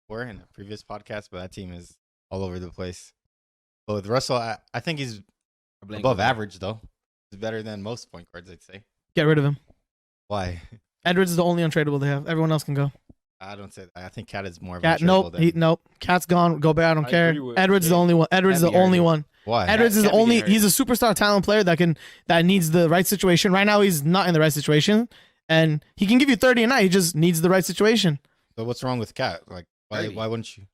before in the previous podcast, but that team is all over the place. But with Russell, I think he's above average, though. He's better than most point guards, I'd say. Get rid of him. Why? Edwards is the only untradeable they have. Everyone else can go. I don't say that. I think Cat is more of Cat, a nope. Nope. Cat's gone. Gobert, I don't care. Edwards is the only one. Edwards is the only one. Why? Edwards is the only. He's a superstar talent player that needs the right situation. Right now, he's not in the right situation, and he can give you 30 a night. He just needs the right situation. So what's wrong with Cat? Like, why wouldn't you?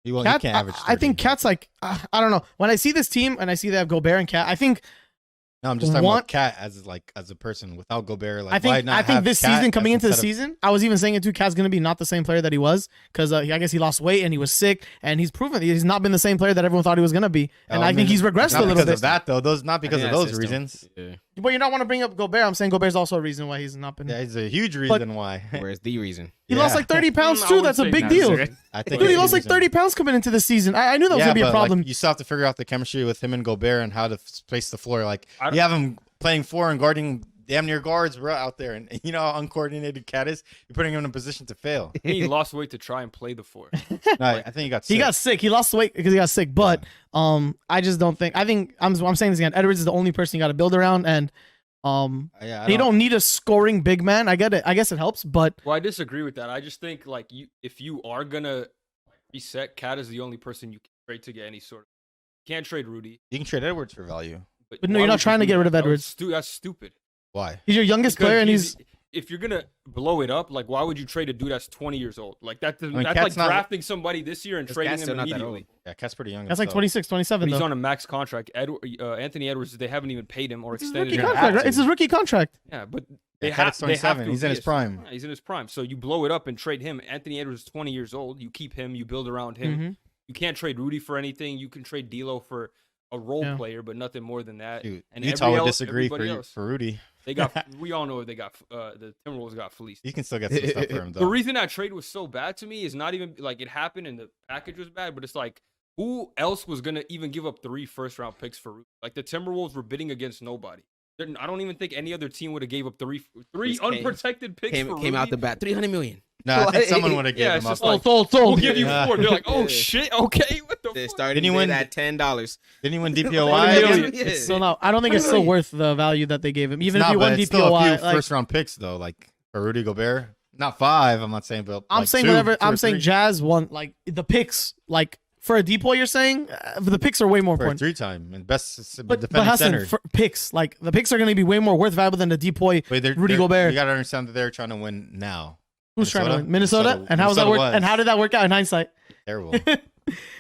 You Cat, can't average 30. I think Cat's like, I don't know. When I see this team and I see they have Gobert and Cat, I think. No, I'm just talking about Cat as a person without Gobert. Like, I think this season, coming into the season, I was even saying it too. Cat's going to be not the same player that he was because I guess he lost weight and he was sick, and he's proven he's not been the same player that everyone thought he was going to be. And I think he's regressed a little bit. Because of that, though. Not because of those reasons. Yeah. But you don't want to bring up Gobert. I'm saying Gobert's also a reason why he's not been. Yeah, he's a huge reason why. Where's the reason? He lost like 30 pounds too. That's a big deal. I think Dude, he lost like 30 pounds coming into the season. I knew that was going to be a problem. Like, you still have to figure out the chemistry with him and Gobert and how to space the floor. Like, you have him playing 4 and guarding damn near guards out there, and you know how uncoordinated Cat is. You're putting him in a position to fail. He lost weight to try and play the 4. No, I think he got sick. He got sick. He lost weight because he got sick. But I just don't think. I'm saying this again. Edwards is the only person you got to build around, and you don't need a scoring big man. I get it. I guess it helps, but I disagree with that. I just think like if you are gonna reset, Cat is the only person you can trade to get any sort of. You can't trade Rudy. You can trade Edwards for value. But no, you're not trying to get rid of Edwards. That's stupid. Why? He's your youngest player, and if you're gonna blow it up, like why would you trade a dude that's 20 years old? Like that's Cat's like drafting somebody this year and trading him immediately. Yeah, Cat's pretty young. That's like 26, 27. He's on a max contract. Anthony Edwards, they haven't even paid him or extended his him. contract, right? It's his rookie contract. Yeah, but Cat's 27. He's in his prime. Yeah, he's in his prime. So you blow it up and trade him. Anthony Edwards is 20 years old. You keep him. You build around him. Mm-hmm. You can't trade Rudy for anything. You can trade D'Lo for a role player, but nothing more than that. Dude, and Utah would disagree for Rudy. They got. We all know they got. The Timberwolves got fleeced. You can still get some stuff for him though. The reason that trade was so bad to me is not even like it happened and the package was bad, but it's like who else was gonna even give up 3 first-round picks for Rudy? Like the Timberwolves were bidding against nobody. I don't even think any other team would have gave up three unprotected picks for Rudy. Came out the bat, $300 million. No, I think someone would have given him up. Like, sold. We'll give you 4. They're like, oh shit, okay, what the fuck? Started at $10. Didn't he win DPOY? Yeah. So no, I don't think it's still worth the value that they gave him. Even if he won DPOY, still a few first-round picks though, like for Rudy Gobert. Not 5. I'm not saying, but I'm like saying 2, whatever. 2 or I'm saying 3. Jazz won like the picks. Like for a DPOY, you're saying the picks are way more for important. 3-time and best But defending Hassan, center. for picks, like the picks are going to be way more worth valuable than the DPOY. Rudy Gobert. You got to understand that they're trying to win now. Who's trying to win? Minnesota? And how was that work? And how did that work out in hindsight? Terrible.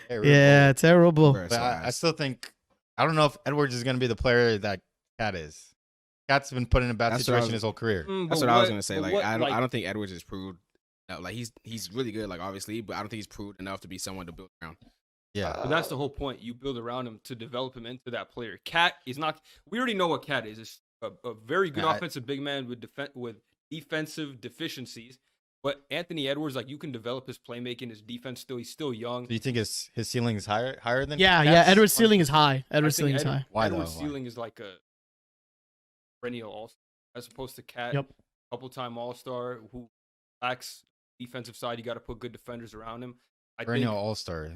Yeah, terrible. But I still think I don't know if Edwards is going to be the player that Cat is. Cat's been put in a bad situation his whole career. That's what I was going to say. Like I don't think Edwards is proved. Like he's really good, like obviously, but I don't think he's proved enough to be someone to build around. Yeah, but that's the whole point. You build around him to develop him into that player. Cat is not. We already know what Cat is. It's a very good offensive big man with defensive deficiencies. But Anthony Edwards, like you can develop his playmaking, his defense still. He's still young. Do you think his ceiling is higher than? Yeah, Cat's? yeah. Edwards' ceiling is high. Edwards' ceiling is high. Why Edwards' though? ceiling is like a perennial all-star, as opposed to Cat, couple-time all-star who lacks defensive side. You got to put good defenders around him. Perennial all-star.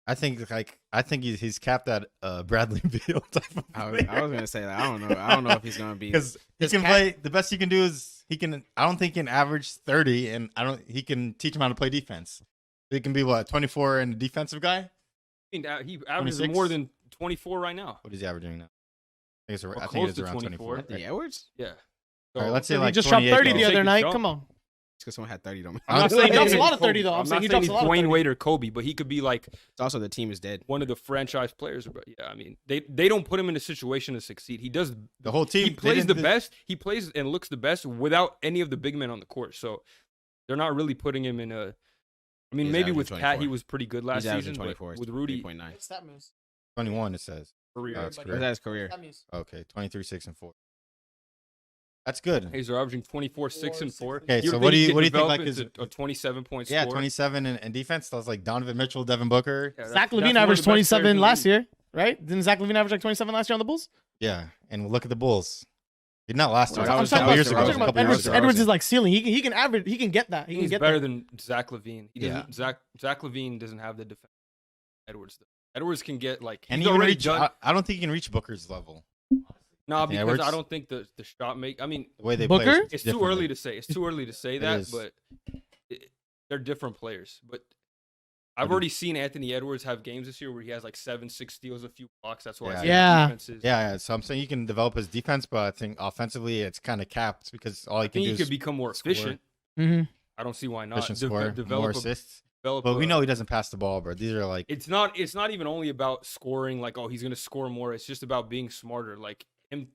I think he's capped at Bradley Beal type of I was gonna say that. I don't know if he's gonna be because he can play. The best he can do is he can. I don't think he can average 30, and he can teach him how to play defense. He can be 24 and a defensive guy. I mean, he averages 26? more than 24 right now. What is he averaging now? I think Well, it's close to around 24. Anthony Edwards. Yeah. All right, let's say He like just dropped 28 30 though. the other Take a night. shot. Come on. Because someone had 30 on. I'm not He saying drops he's a lot of 30 Kobe. though. I'm saying he not drops he's a lot of 30. Dwayne Wade or Kobe, but he could be like It's also the team is dead. one of the franchise players. But yeah, I mean, they don't put him in a situation to succeed. He does The whole team. He plays the best. He plays and looks the best without any of the big men on the court. So they're not really putting him in a. I mean, He's maybe with 24. Cat he was pretty good last He's averaging season, 24. but with Rudy, 3.9. 21. It says. career. That's Is that his career? Okay, 23, 6 and 4. That's good. He's averaging 24, 6 and 4. Okay, so what do you think like is his a 27-point yeah score? 27 and defense? That was like Donovan Mitchell, Devin Booker. Yeah, Zach that's LaVine one of the averaged best players 27 in the last league. year, right? Didn't Zach LaVine average like 27 last year on the Bulls? Yeah, and look at the Bulls. Not last year. I'm talking about Edwards. Edwards is like ceiling. He can average. He can get that. He can get better than Zach LaVine. He doesn't. Zach LaVine doesn't have the defense. Edwards. Edwards can get like. And he already done. I don't think he can reach Booker's level. No, because Edwards, I don't think the shot make. I mean, the way they Booker. play it's too early to say. It's too early to say that, but they're different players. But I've already seen Anthony Edwards have games this year where he has like 7-6 steals, a few blocks. That's why. Yeah. So I'm saying you can develop his defense, but I think offensively it's kind of capped because all he can do is could become more efficient. Mm-hmm. I don't see why not. Develop more assists. But we know he doesn't pass the ball, bro. These are like it's not even only about scoring. Like, oh, he's gonna score more. It's just about being smarter. Like him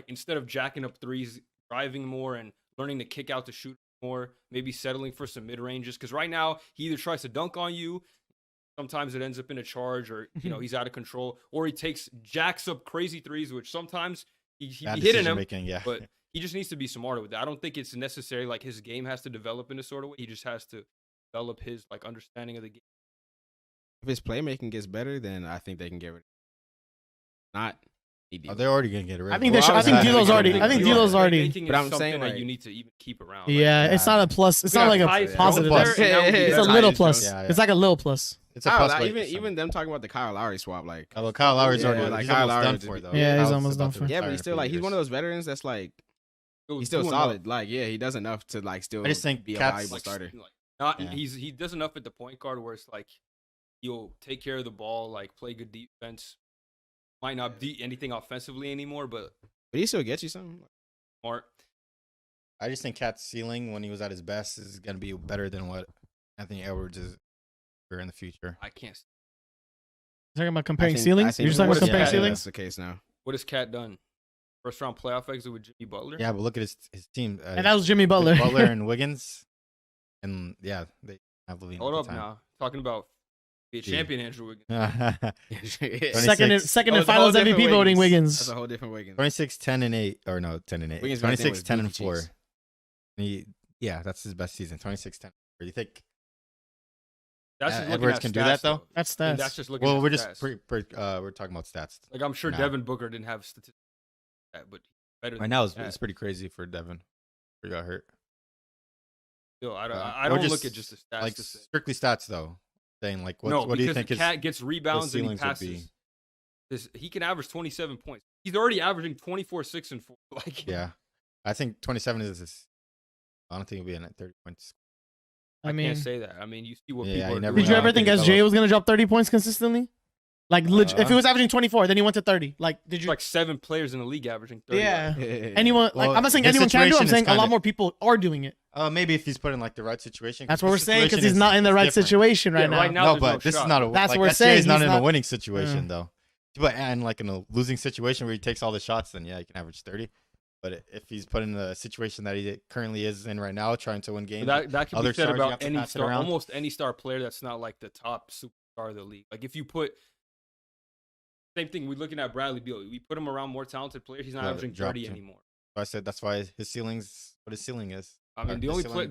instead of jacking up threes, driving more and learning to kick out to shoot more, maybe settling for some mid ranges. Because right now he either tries to dunk on you, sometimes it ends up in a charge, or he's out of control, or he jacks up crazy threes, which sometimes he hitting them. But he just needs to be smarter with that. I don't think it's necessary. Like his game has to develop in a sort of way. He just has to develop his like understanding of the game. If his playmaking gets better, then I think they can get rid of it. Not. They're already gonna get rid of. I think I think D'Lo's already. I think D'Lo's already. But I'm saying that you need to even keep around. Yeah, it's not a plus. It's not like a positive. It's a little plus. It's like a little plus. It's a plus. Even them talking about the Kyle Lowry swap, like Kyle Lowry's already like Kyle Lowry's done for though. Yeah, he's almost done for. Yeah, but he's still like he's one of those veterans that's like he's still solid. Like he does enough to like still. I just think be a valuable starter. He does enough at the point guard where it's like he'll take care of the ball, like play good defense. Might not be anything offensively anymore, but he still gets you something. Smart. I just think Cat's ceiling when he was at his best is going to be better than what Anthony Edwards is in the future. I can't. You're talking about comparing ceilings? You're just talking about comparing ceilings? That's the case now. What has Cat done? First round playoff exit with Jimmy Butler? Yeah, but look at his team. And that was Jimmy Butler. Butler and Wiggins. And yeah, they have LaVine. Hold up now. Talking about be a champion, Andrew Wiggins. second in finals MVP voting, Wiggins. That's a whole different Wiggins. 26, 10 and 8, or no, 10 and 8. Wiggins 26, 10 and 4. Yeah, that's his best season. 26, 10. Do you think Edwards can do that though? That's stats. That's just looking. Well, we're just we're talking about stats. Like I'm sure Devin Booker didn't have statistics, but better. Right now it's pretty crazy for Devin. He got hurt. Still, I don't look at just the stats. Like strictly stats though. Saying like what do you think Cat gets rebounds and he passes? He can average 27 points. He's already averaging 24, 6, and 4. Like I think 27 is. I don't think he'll be in at 30 points. I can't say that. I mean, you see what people are doing. Did you ever think SJ was gonna drop 30 points consistently? Like if he was averaging 24, then he went to 30. Like did you? Like 7 players in the league averaging 30. Yeah. Anyone? Like I'm not saying anyone can do it. I'm saying a lot more people are doing it. Maybe if he's put in like the right situation. That's what we're saying because he's not in the right situation right now. Right now, no, but this is not a. That's what we're saying. He's not in a winning situation though. But and like in a losing situation where he takes all the shots, then yeah, he can average 30. But if he's put in the situation that he currently is in right now, trying to win games, that can be said about any star, almost any star player that's not like the top superstar of the league. Like if you put same thing, we're looking at Bradley Beal. We put him around more talented players. He's not averaging 30 anymore. I said that's why his ceiling's what his ceiling is. I mean, the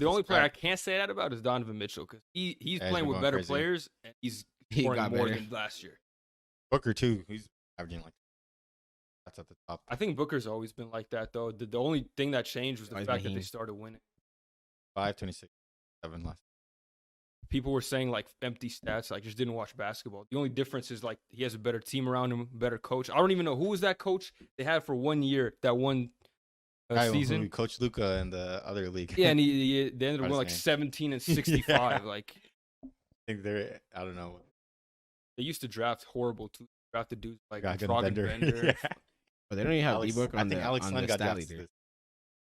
only player I can't say that about is Donovan Mitchell because he's playing with better players and he's scoring more than last year. Booker too, he's averaging like that's at the top. I think Booker's always been like that though. The only thing that changed was the fact that they started winning. 5, 26, 7 last. People were saying like empty stats, like just didn't watch basketball. The only difference is like he has a better team around him, better coach. I don't even know who was that coach they had for 1 year that one season. Coach Luka in the other league. Yeah, and they ended up winning like 17 and 65. Like I think I don't know. They used to draft horrible too. Drafted dudes like Bender. But they don't even have D-Book on I think Alex Len got drafted.